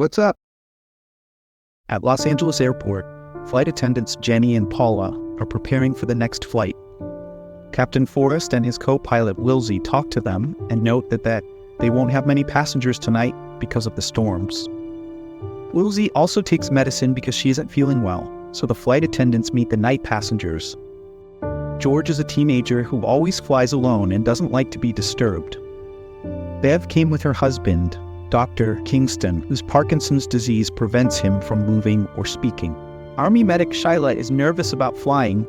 What's up? At Los Angeles Airport, flight attendants Jenny and Paula are preparing for the next flight. Captain Forrest and his co-pilot Wilsey talk to them and note that they won't have many passengers tonight because of the storms. Wilsey also takes medicine because she isn't feeling well, so the flight attendants meet the night passengers. George is a teenager who always flies alone and doesn't like to be disturbed. Bev came with her husband, Dr. Kingston, whose Parkinson's disease prevents him from moving or speaking. Army medic Shyla is nervous about flying,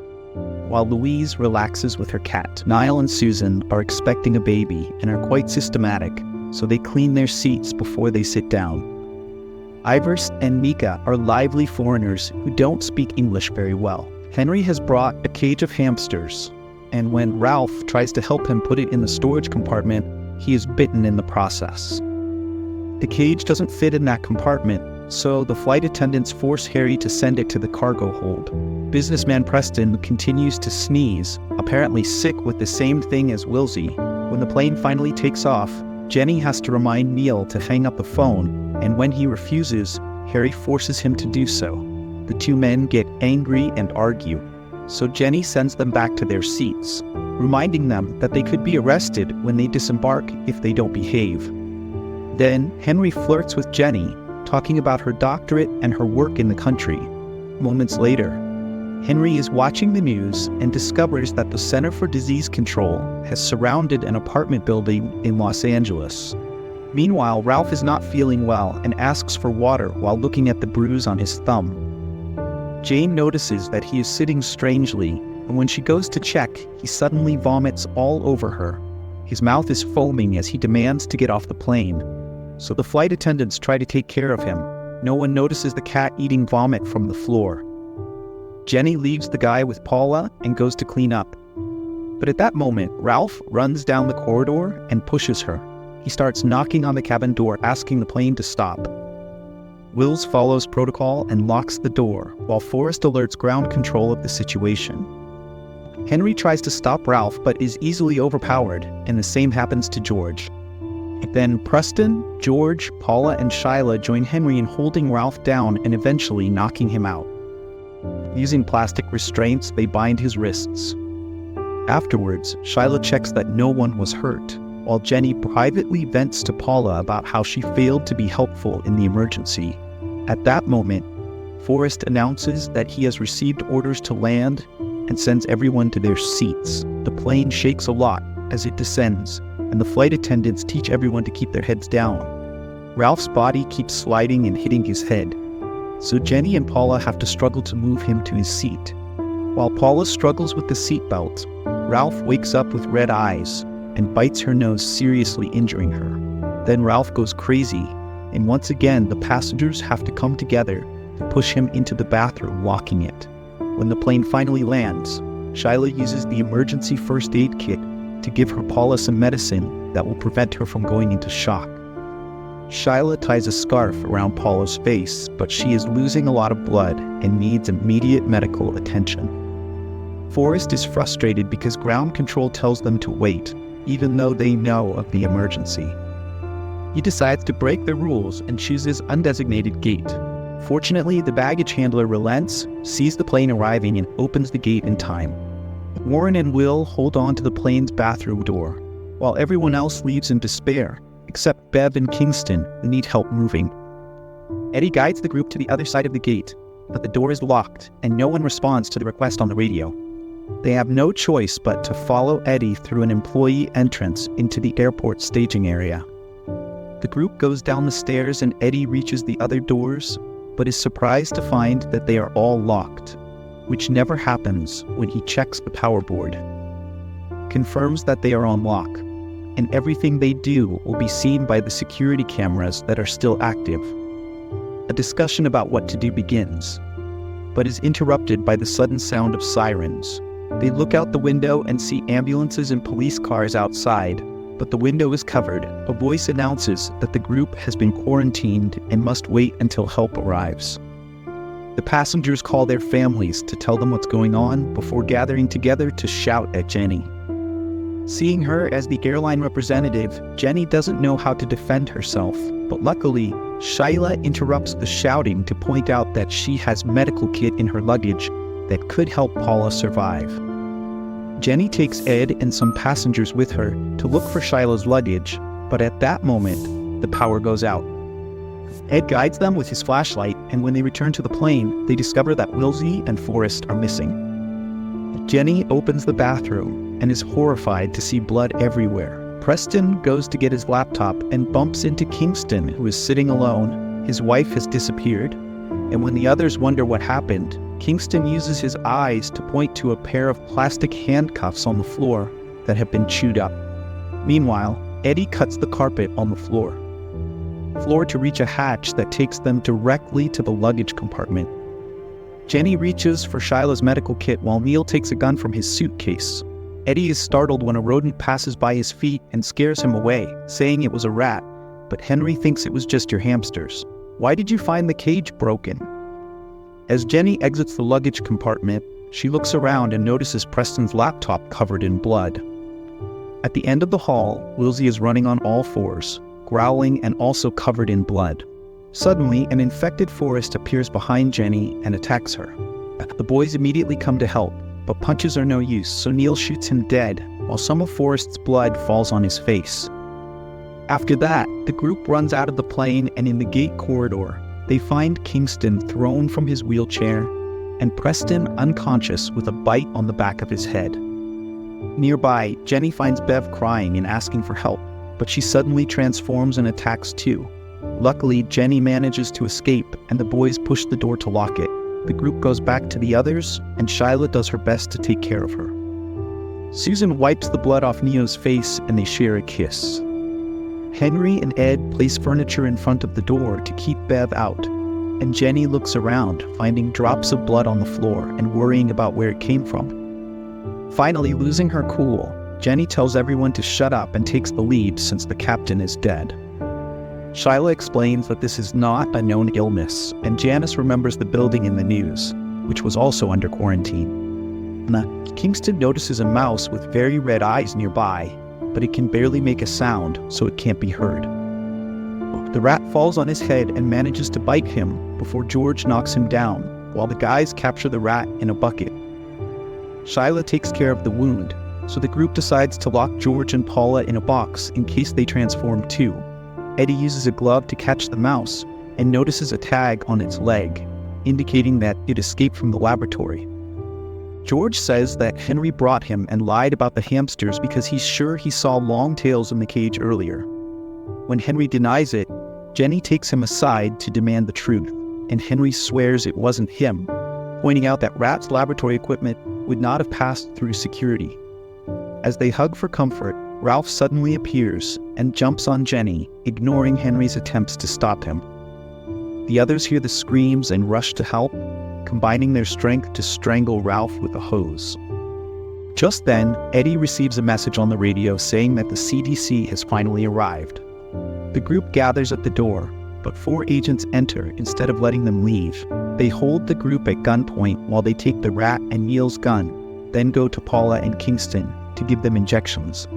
while Louise relaxes with her cat. Niall and Susan are expecting a baby and are quite systematic, so they clean their seats before they sit down. Ivers and Mika are lively foreigners who don't speak English very well. Henry has brought a cage of hamsters, and when Ralph tries to help him put it in the storage compartment, he is bitten in the process. The cage doesn't fit in that compartment, so the flight attendants force Harry to send it to the cargo hold. Businessman Preston continues to sneeze, apparently sick with the same thing as Wilsey. When the plane finally takes off, Jenny has to remind Neil to hang up the phone, and when he refuses, Harry forces him to do so. The two men get angry and argue, so Jenny sends them back to their seats, reminding them that they could be arrested when they disembark if they don't behave. Then Henry flirts with Jenny, talking about her doctorate and her work in the country. Moments later, Henry is watching the news and discovers that the Center for Disease Control has surrounded an apartment building in Los Angeles. Meanwhile, Ralph is not feeling well and asks for water while looking at the bruise on his thumb. Jane notices that he is sitting strangely, and when she goes to check, he suddenly vomits all over her. His mouth is foaming as he demands to get off the plane, so the flight attendants try to take care of him. No one notices the cat eating vomit from the floor. Jenny leaves the guy with Paula and goes to clean up. But at that moment, Ralph runs down the corridor and pushes her. He starts knocking on the cabin door, asking the plane to stop. Wills follows protocol and locks the door, while Forrest alerts ground control of the situation. Henry tries to stop Ralph, but is easily overpowered, and the same happens to George. Then Preston, George, Paula, and Shyla join Henry in holding Ralph down and eventually knocking him out. Using plastic restraints, they bind his wrists. Afterwards, Shyla checks that no one was hurt, while Jenny privately vents to Paula about how she failed to be helpful in the emergency. At that moment, Forrest announces that he has received orders to land and sends everyone to their seats. The plane shakes a lot as it descends, and the flight attendants teach everyone to keep their heads down. Ralph's body keeps sliding and hitting his head, so Jenny and Paula have to struggle to move him to his seat. While Paula struggles with the seatbelt, Ralph wakes up with red eyes and bites her nose, seriously injuring her. Then Ralph goes crazy, and once again the passengers have to come together to push him into the bathroom, locking it. When the plane finally lands, Shyla uses the emergency first aid kit to give her Paula some medicine that will prevent her from going into shock. Shyla ties a scarf around Paula's face, but she is losing a lot of blood and needs immediate medical attention. Forrest is frustrated because ground control tells them to wait, even though they know of the emergency. He decides to break the rules and chooses undesignated gate. Fortunately, the baggage handler relents, sees the plane arriving, and opens the gate in time. Warren and Will hold on to the plane's bathroom door, while everyone else leaves in despair, except Bev and Kingston, who need help moving. Eddie guides the group to the other side of the gate, but the door is locked, and no one responds to the request on the radio. They have no choice but to follow Eddie through an employee entrance into the airport staging area. The group goes down the stairs and Eddie reaches the other doors, but is surprised to find that they are all locked, which never happens when he checks the power board. Confirms that they are on lock, and everything they do will be seen by the security cameras that are still active. A discussion about what to do begins, but is interrupted by the sudden sound of sirens. They look out the window and see ambulances and police cars outside, but the window is covered. A voice announces that the group has been quarantined and must wait until help arrives. The passengers call their families to tell them what's going on before gathering together to shout at Jenny. Seeing her as the airline representative, Jenny doesn't know how to defend herself, but luckily, Shyla interrupts the shouting to point out that she has medical kit in her luggage that could help Paula survive. Jenny takes Ed and some passengers with her to look for Shyla's luggage, but at that moment, the power goes out. Ed guides them with his flashlight, and when they return to the plane, they discover that Wilsey and Forrest are missing. Jenny opens the bathroom and is horrified to see blood everywhere. Preston goes to get his laptop and bumps into Kingston, who is sitting alone. His wife has disappeared, and when the others wonder what happened, Kingston uses his eyes to point to a pair of plastic handcuffs on the floor that have been chewed up. Meanwhile, Eddie cuts the carpet on the floor to reach a hatch that takes them directly to the luggage compartment. Jenny reaches for Shyla's medical kit while Neil takes a gun from his suitcase. Eddie is startled when a rodent passes by his feet and scares him away, saying it was a rat, but Henry thinks it was just your hamsters. Why did you find the cage broken? As Jenny exits the luggage compartment, she looks around and notices Preston's laptop covered in blood. At the end of the hall, Wilsey is running on all fours, growling and also covered in blood. Suddenly, an infected Forrest appears behind Jenny and attacks her. The boys immediately come to help, but punches are no use, so Neil shoots him dead, while some of Forrest's blood falls on his face. After that, the group runs out of the plane, and in the gate corridor, they find Kingston thrown from his wheelchair and Preston unconscious with a bite on the back of his head. Nearby, Jenny finds Bev crying and asking for help, but she suddenly transforms and attacks too. Luckily, Jenny manages to escape, and the boys push the door to lock it. The group goes back to the others, and Shyla does her best to take care of her. Susan wipes the blood off Neo's face, and they share a kiss. Henry and Ed place furniture in front of the door to keep Bev out, and Jenny looks around, finding drops of blood on the floor and worrying about where it came from. Finally, losing her cool, Jenny tells everyone to shut up and takes the lead since the captain is dead. Shyla explains that this is not a known illness, and Janice remembers the building in the news, which was also under quarantine. Kingston notices a mouse with very red eyes nearby, but it can barely make a sound, so it can't be heard. The rat falls on his head and manages to bite him before George knocks him down, while the guys capture the rat in a bucket. Shyla takes care of the wound, so the group decides to lock George and Paula in a box in case they transform too. Eddie uses a glove to catch the mouse and notices a tag on its leg, indicating that it escaped from the laboratory. George says that Henry brought him and lied about the hamsters because he's sure he saw long tails in the cage earlier. When Henry denies it, Jenny takes him aside to demand the truth, and Henry swears it wasn't him, pointing out that Rat's laboratory equipment would not have passed through security. As they hug for comfort, Ralph suddenly appears and jumps on Jenny, ignoring Henry's attempts to stop him. The others hear the screams and rush to help, combining their strength to strangle Ralph with a hose. Just then, Eddie receives a message on the radio saying that the CDC has finally arrived. The group gathers at the door, but 4 agents enter instead of letting them leave. They hold the group at gunpoint while they take the rat and Neil's gun, then go to Paula and Kingston to give them injections.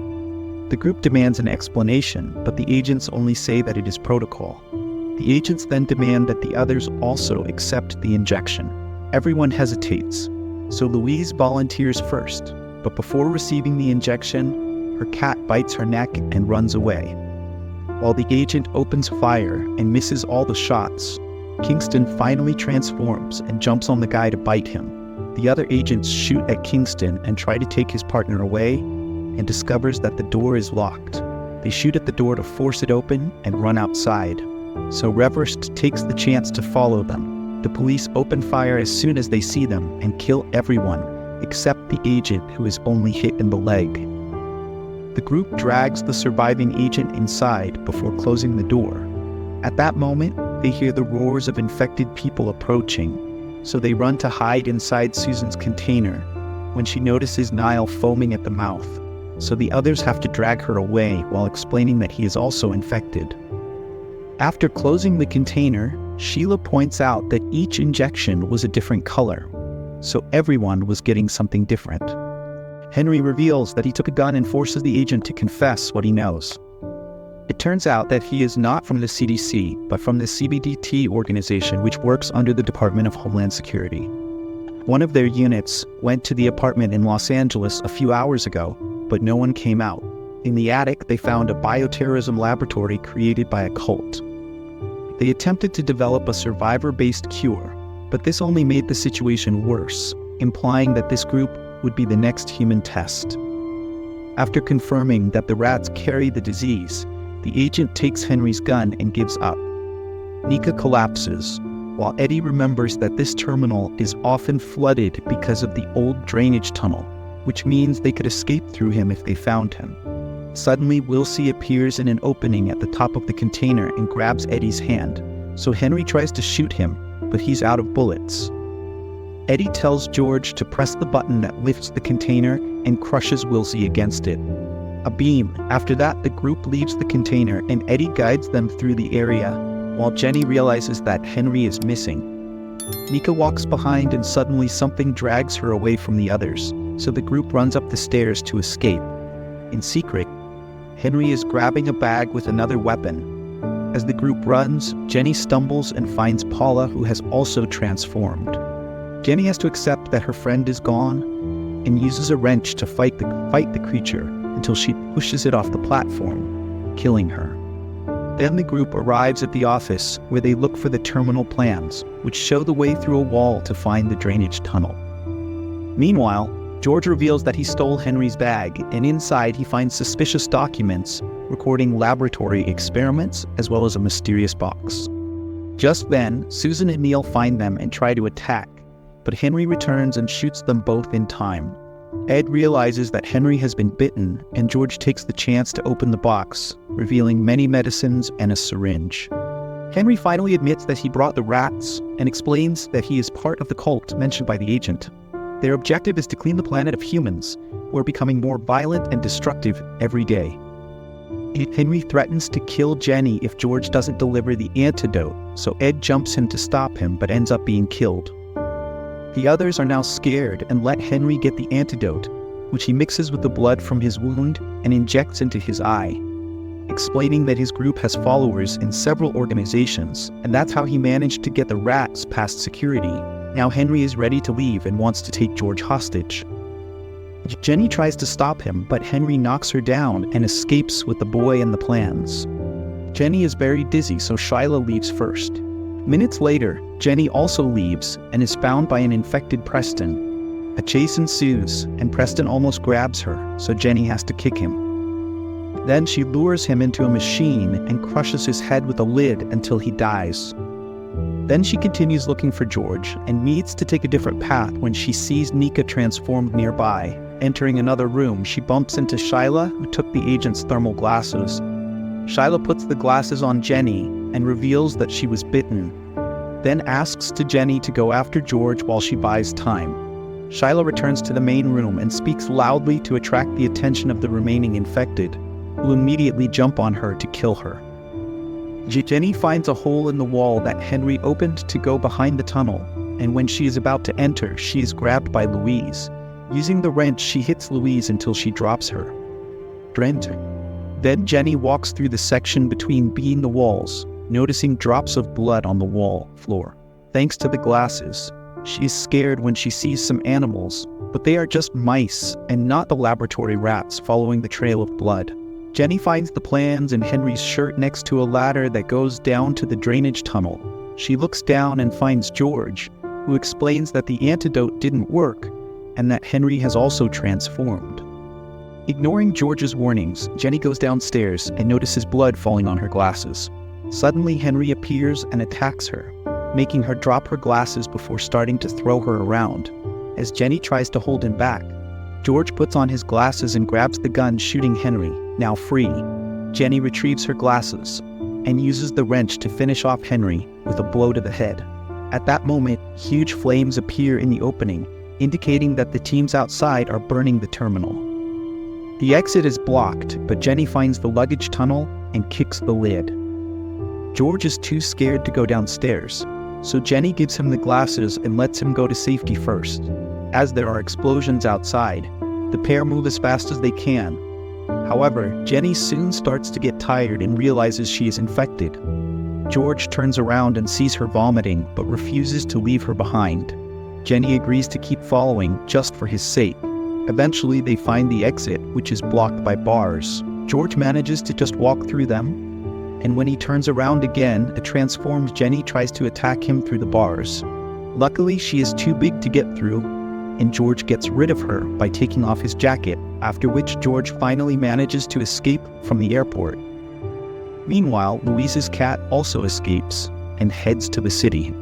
The group demands an explanation, but the agents only say that it is protocol. The agents then demand that the others also accept the injection. Everyone hesitates, so Louise volunteers first, but before receiving the injection, her cat bites her neck and runs away. While the agent opens fire and misses all the shots, Kingston finally transforms and jumps on the guy to bite him. The other agents shoot at Kingston and try to take his partner away, and discovers that the door is locked. They shoot at the door to force it open and run outside, so Reverst takes the chance to follow them. The police open fire as soon as they see them and kill everyone, except the agent who is only hit in the leg. The group drags the surviving agent inside before closing the door. At that moment, they hear the roars of infected people approaching, so they run to hide inside Susan's container when she notices Niall foaming at the mouth, so the others have to drag her away while explaining that he is also infected. After closing the container, Sheila points out that each injection was a different color, so everyone was getting something different. Henry reveals that he took a gun and forces the agent to confess what he knows. It turns out that he is not from the CDC, but from the CBDT organization, which works under the Department of Homeland Security. One of their units went to the apartment in Los Angeles a few hours ago, but no one came out. In the attic, they found a bioterrorism laboratory created by a cult. They attempted to develop a survivor-based cure, but this only made the situation worse, implying that this group would be the next human test. After confirming that the rats carry the disease, the agent takes Henry's gun and gives up. Nika collapses, while Eddie remembers that this terminal is often flooded because of the old drainage tunnel, which means they could escape through him if they found him. Suddenly, Wilsey appears in an opening at the top of the container and grabs Eddie's hand, so Henry tries to shoot him, but he's out of bullets. Eddie tells George to press the button that lifts the container and crushes Wilsey against it. A beam. After that, the group leaves the container and Eddie guides them through the area, while Jenny realizes that Henry is missing. Nika walks behind and suddenly something drags her away from the others, so the group runs up the stairs to escape. In secret, Henry is grabbing a bag with another weapon. As the group runs, Jenny stumbles and finds Paula, who has also transformed. Jenny has to accept that her friend is gone and uses a wrench to fight the creature until she pushes it off the platform, killing her. Then the group arrives at the office where they look for the terminal plans, which show the way through a wall to find the drainage tunnel. Meanwhile, George reveals that he stole Henry's bag, and inside he finds suspicious documents recording laboratory experiments as well as a mysterious box. Just then, Susan and Neil find them and try to attack, but Henry returns and shoots them both in time. Ed realizes that Henry has been bitten, and George takes the chance to open the box, revealing many medicines and a syringe. Henry finally admits that he brought the rats and explains that he is part of the cult mentioned by the agent. Their objective is to clean the planet of humans, who are becoming more violent and destructive every day. Henry threatens to kill Jenny if George doesn't deliver the antidote, so Ed jumps in to stop him but ends up being killed. The others are now scared and let Henry get the antidote, which he mixes with the blood from his wound and injects into his eye, explaining that his group has followers in several organizations, and that's how he managed to get the rats past security. Now Henry is ready to leave and wants to take George hostage. Jenny tries to stop him, but Henry knocks her down and escapes with the boy and the plans. Jenny is very dizzy, so Shyla leaves first. Minutes later, Jenny also leaves and is found by an infected Preston. A chase ensues, and Preston almost grabs her, so Jenny has to kick him. Then she lures him into a machine and crushes his head with a lid until he dies. Then she continues looking for George and needs to take a different path when she sees Nika transformed nearby. Entering another room, she bumps into Shyla, who took the agent's thermal glasses. Shyla puts the glasses on Jenny and reveals that she was bitten, then asks Jenny to go after George while she buys time. Shyla returns to the main room and speaks loudly to attract the attention of the remaining infected, who immediately jump on her to kill her. Jenny finds a hole in the wall that Henry opened to go behind the tunnel, and when she is about to enter, she is grabbed by Louise. Using the wrench, she hits Louise until she drops her. Then Jenny walks through the section between the walls, noticing drops of blood on the floor. Thanks to the glasses, she is scared when she sees some animals, but they are just mice and not the laboratory rats following the trail of blood. Jenny finds the plans in Henry's shirt next to a ladder that goes down to the drainage tunnel. She looks down and finds George, who explains that the antidote didn't work and that Henry has also transformed. Ignoring George's warnings, Jenny goes downstairs and notices blood falling on her glasses. Suddenly, Henry appears and attacks her, making her drop her glasses before starting to throw her around. As Jenny tries to hold him back, George puts on his glasses and grabs the gun, shooting Henry, now free. Jenny retrieves her glasses and uses the wrench to finish off Henry with a blow to the head. At that moment, huge flames appear in the opening, indicating that the teams outside are burning the terminal. The exit is blocked, but Jenny finds the luggage tunnel and kicks the lid. George is too scared to go downstairs, so Jenny gives him the glasses and lets him go to safety first. As there are explosions outside, The pair move as fast as they can. However, Jenny soon starts to get tired and realizes she is infected. George turns around and sees her vomiting, but refuses to leave her behind. Jenny agrees to keep following just for his sake. Eventually, they find the exit, which is blocked by bars. George manages to just walk through them, and when he turns around again, a transformed Jenny tries to attack him through the bars. Luckily, she is too big to get through, and George gets rid of her by taking off his jacket, after which George finally manages to escape from the airport. Meanwhile, Louise's cat also escapes and heads to the city.